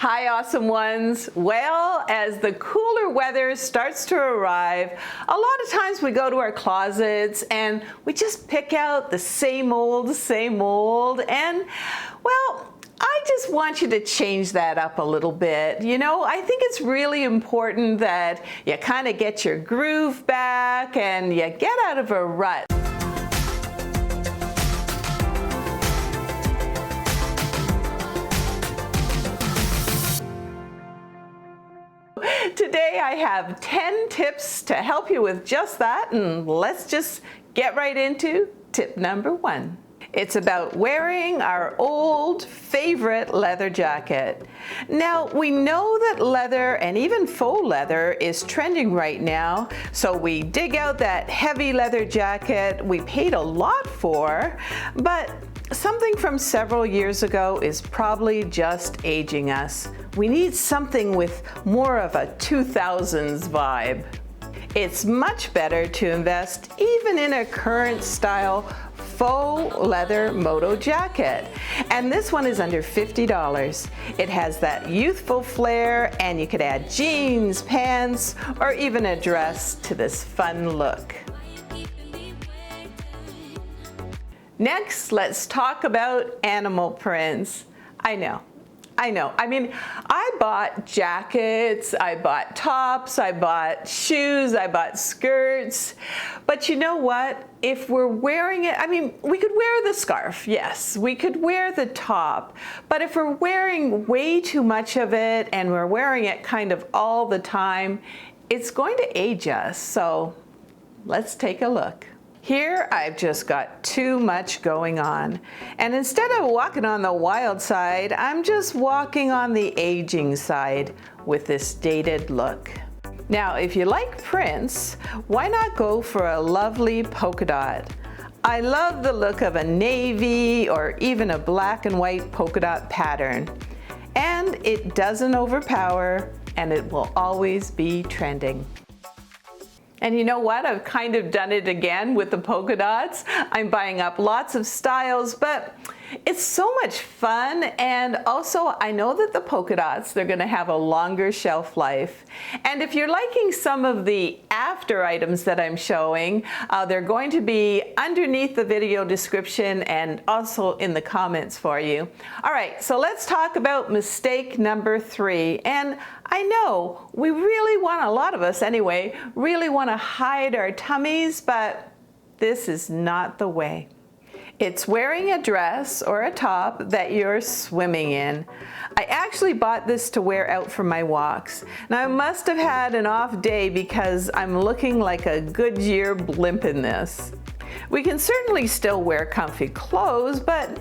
Hi, awesome ones. Well, as the cooler weather starts to arrive, a lot of times we go to our closets and we just pick out the same old, and well, I just want you to change that up a little bit. You know, I think it's really important that you kind of get your groove back and you get out of a rut. Today I have 10 tips to help you with just that, and let's just get right into tip number 1. It's about wearing our old favorite leather jacket. Now, we know that leather and even faux leather is trending right now, so we dig out that heavy leather jacket we paid a lot for, but something from several years ago is probably just aging us. We need something with more of a 2000s vibe. It's much better to invest even in a current style faux leather moto jacket. And this one is under $50. It has that youthful flair, and you could add jeans, pants, or even a dress to this fun look. Next, let's talk about animal prints. I know. I mean, I bought jackets, I bought tops, I bought shoes, I bought skirts. But you know what? If we're wearing it, I mean, we could wear the scarf, yes. We could wear the top. But if we're wearing way too much of it and we're wearing it kind of all the time, it's going to age us. So let's take a look. Here I've just got too much going on, and instead of walking on the wild side, I'm just walking on the aging side with this dated look. Now, if you like prints, why not go for a lovely polka dot? I love the look of a navy or even a black and white polka dot pattern, and it doesn't overpower, and it will always be trending. And you know what? I've kind of done it again with the polka dots. I'm buying up lots of styles, but it's so much fun. And also, I know that the polka dots, they're gonna have a longer shelf life. And if you're liking some of the after items that I'm showing, they're going to be underneath the video description and also in the comments for you. All right, so let's talk about mistake number 3. And I know we really want, a lot of us anyway, really want to hide our tummies, but this is not the way. It's wearing a dress or a top that you're swimming in. I actually bought this to wear out for my walks. Now, I must have had an off day because I'm looking like a Goodyear blimp in this. We can certainly still wear comfy clothes, but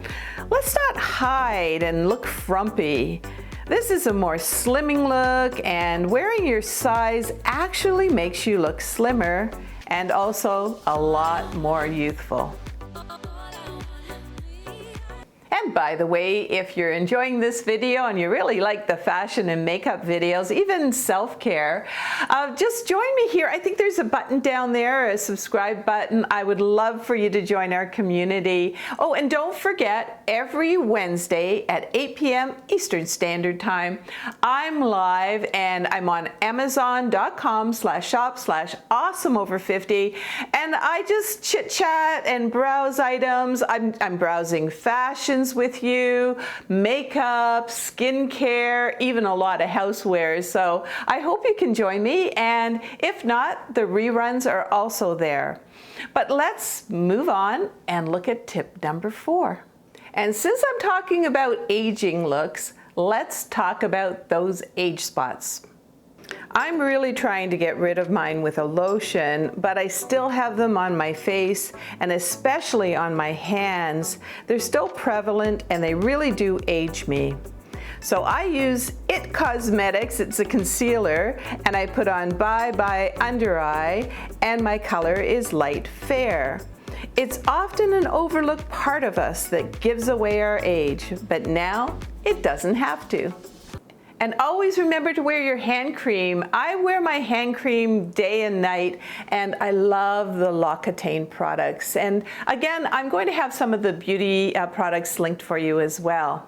let's not hide and look frumpy. This is a more slimming look, and wearing your size actually makes you look slimmer and also a lot more youthful. And by the way, if you're enjoying this video and you really like the fashion and makeup videos, even self-care, just join me here. I think there's a button down there, a subscribe button. I would love for you to join our community. Oh, and don't forget, every Wednesday at 8 p.m. Eastern Standard Time, I'm live and I'm on Amazon.com/shop/awesomeover50, and I just chit chat and browse items. I'm browsing fashions with you, makeup, skincare, even a lot of housewares. So I hope you can join me, and if not, the reruns are also there. But let's move on and look at tip number 4. And since I'm talking about aging looks, let's talk about those age spots. I'm really trying to get rid of mine with a lotion, but I still have them on my face and especially on my hands. They're still prevalent and they really do age me. So I use IT Cosmetics, it's a concealer, and I put on Bye Bye Under Eye, and my color is light fair. It's often an overlooked part of us that gives away our age, but now it doesn't have to. And always remember to wear your hand cream. I wear my hand cream day and night, and I love the L'Occitane products. And again, I'm going to have some of the beauty products linked for you as well.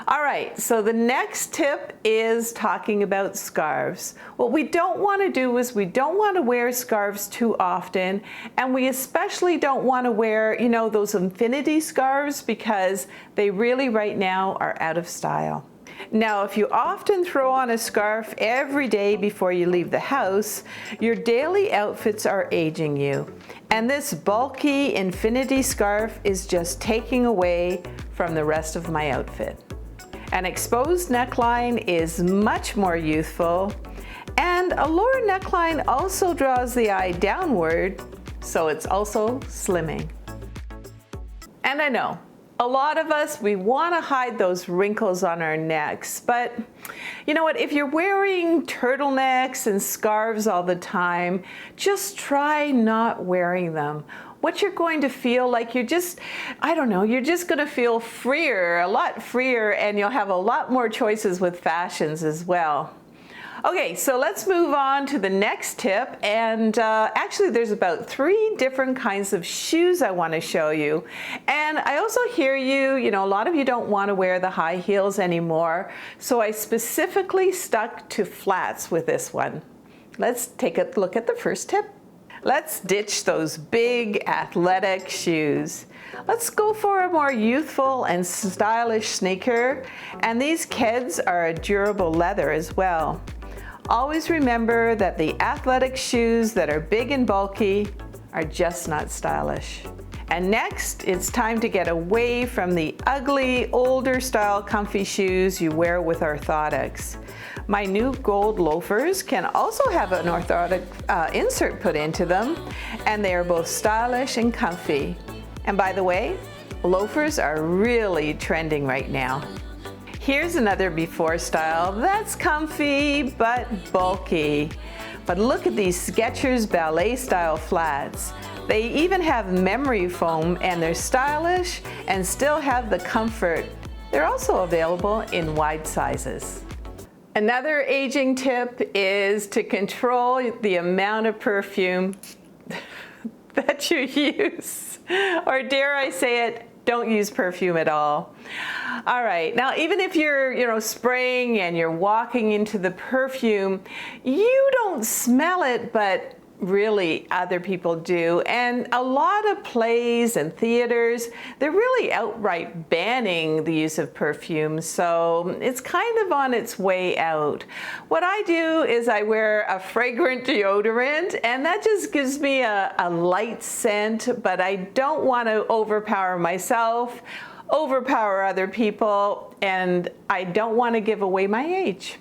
All right, so the next tip is talking about scarves. What we don't want to do is we don't want to wear scarves too often, and we especially don't want to wear, those infinity scarves because they really right now are out of style. Now, if you often throw on a scarf every day before you leave the house, your daily outfits are aging you. And this bulky infinity scarf is just taking away from the rest of my outfit. An exposed neckline is much more youthful, and a lower neckline also draws the eye downward, so it's also slimming. And I know, a lot of us, we want to hide those wrinkles on our necks, but you know what, if you're wearing turtlenecks and scarves all the time, just try not wearing them. What you're going to feel like, you're just going to feel freer, a lot freer, and you'll have a lot more choices with fashions as well. Okay, so let's move on to the next tip, and actually there's about 3 different kinds of shoes I want to show you. And I also hear you, a lot of you don't want to wear the high heels anymore, so I specifically stuck to flats with this one. Let's take a look at the first tip. Let's ditch those big athletic shoes. Let's go for a more youthful and stylish sneaker, and these Keds are a durable leather as well. Always remember that the athletic shoes that are big and bulky are just not stylish. And next, it's time to get away from the ugly, older style comfy shoes you wear with orthotics. My new gold loafers can also have an orthotic insert put into them, and they are both stylish and comfy. And by the way, loafers are really trending right now. Here's another before style that's comfy but bulky. But look at these Skechers ballet style flats. They even have memory foam, and they're stylish and still have the comfort. They're also available in wide sizes. Another aging tip is to control the amount of perfume that you use. Or dare I say it, don't use perfume at all. All right, now even if you're spraying and you're walking into the perfume, you don't smell it, but really other people do. And a lot of plays and theaters, they're really outright banning the use of perfume, so it's kind of on its way out. What I do is I wear a fragrant deodorant, and that just gives me a light scent, but I don't want to overpower myself, overpower other people, and I don't want to give away my age.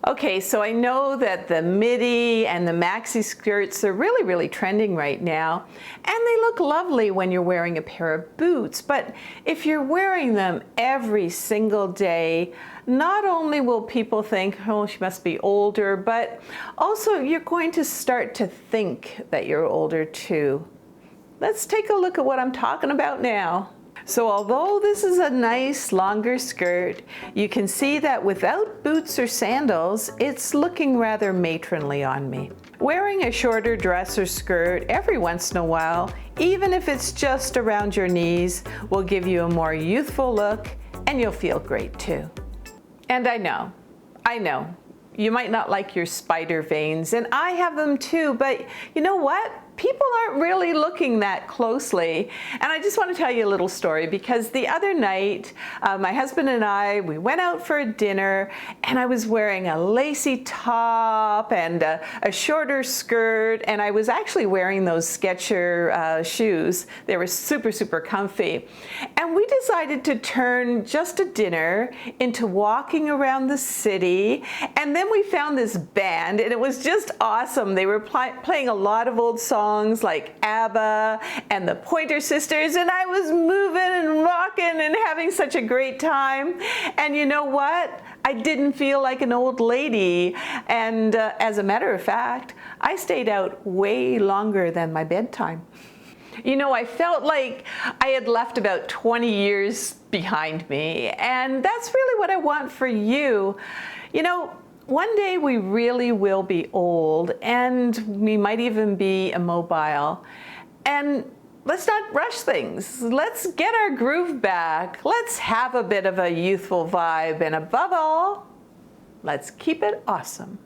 Okay, so I know that the midi and the maxi skirts are really, really trending right now, and they look lovely when you're wearing a pair of boots, but if you're wearing them every single day, not only will people think, oh, she must be older, but also you're going to start to think that you're older too. Let's take a look at what I'm talking about now. So although this is a nice longer skirt, you can see that without boots or sandals, it's looking rather matronly on me. Wearing a shorter dress or skirt every once in a while, even if it's just around your knees, will give you a more youthful look, and you'll feel great too. And I know, you might not like your spider veins, and I have them too, but you know what? People aren't really looking that closely. And I just want to tell you a little story, because the other night, my husband and I, we went out for a dinner, and I was wearing a lacy top and a shorter skirt, and I was actually wearing those Skechers shoes. They were super, super comfy. And we decided to turn just a dinner into walking around the city, and then we found this band, and it was just awesome. They were playing a lot of old songs like ABBA and the Pointer Sisters, and I was moving and rocking and having such a great time. And you know what? I didn't feel like an old lady, and as a matter of fact, I stayed out way longer than my bedtime. You know, I felt like I had left about 20 years behind me, and that's really what I want for you. You know, one day we really will be old, and we might even be immobile. And let's not rush things. Let's get our groove back. Let's have a bit of a youthful vibe. And above all, let's keep it awesome.